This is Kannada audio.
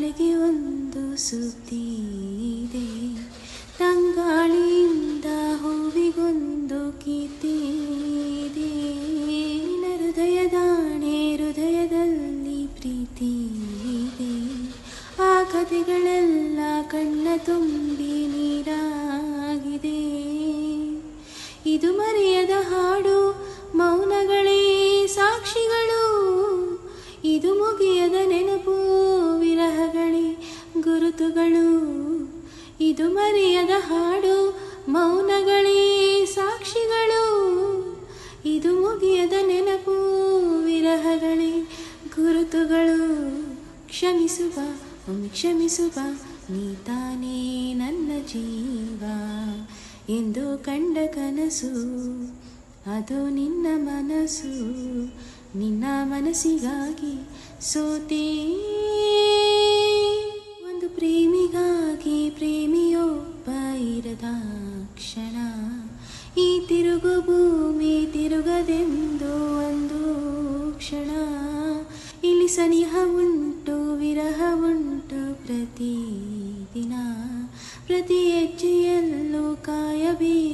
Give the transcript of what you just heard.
ಬಾಳಿಗೆ ಒಂದು ಸುದ್ದಿ ಇದೆ, ತಂಗಾಳಿಯಿಂದ ಹೂವಿಗೊಂದು ಕೀರ್ತಿ ಇದೆ. ಹೃದಯದಾಣೆ ಹೃದಯದಲ್ಲಿ ಪ್ರೀತಿ ಇದೆ, ಆ ಕಥೆಗಳೆಲ್ಲ ಕಣ್ಣ ತುಂಬಿ ನೀರಾಗಿದೆ. ಇದು ಮರೆಯದ ಹಾಡು, ಮೌನಗಳೇ ಸಾಕ್ಷಿಗಳು, ಇದು ಮುಗಿಯದ ನೆನಪು, ವಿರಹಗಳೇ ಗುರುತುಗಳು. ಇದು ಮರೆಯದ ಹಾಡು, ಮೌನಗಳೇ ಸಾಕ್ಷಿಗಳು, ಇದು ಮುಗಿಯದ ನೆನಪು, ವಿರಹಗಳೇ ಗುರುತುಗಳು. ಕ್ಷಮಿಸುವ ಒಮ್ಮೆ ಕ್ಷಮಿಸುವ, ನೀ ತಾನೇ ನನ್ನ ಜೀವ ಎಂದು ಕಂಡ ಕನಸು, ಅದು ನಿನ್ನ ಮನಸ್ಸು. ನಿನ್ನ ಮನಸ್ಸಿಗಾಗಿ ಸೋತೆ, ಒಂದು ಪ್ರೇಮಿಗಾಗಿ ಪ್ರೇಮಿಯೊಬ್ಬ ಇರದ ಕ್ಷಣ, ಈ ತಿರುಗು ಭೂಮಿ ತಿರುಗದೆಂದು ಒಂದು ಕ್ಷಣ. ಇಲ್ಲಿ ಸನಿಹ ಉಂಟು ವಿರಹ ಉಂಟು ಪ್ರತಿದಿನ, ಪ್ರತಿ ಹೆಜ್ಜೆಯಲ್ಲೂ ಕಾಯಬೇಕು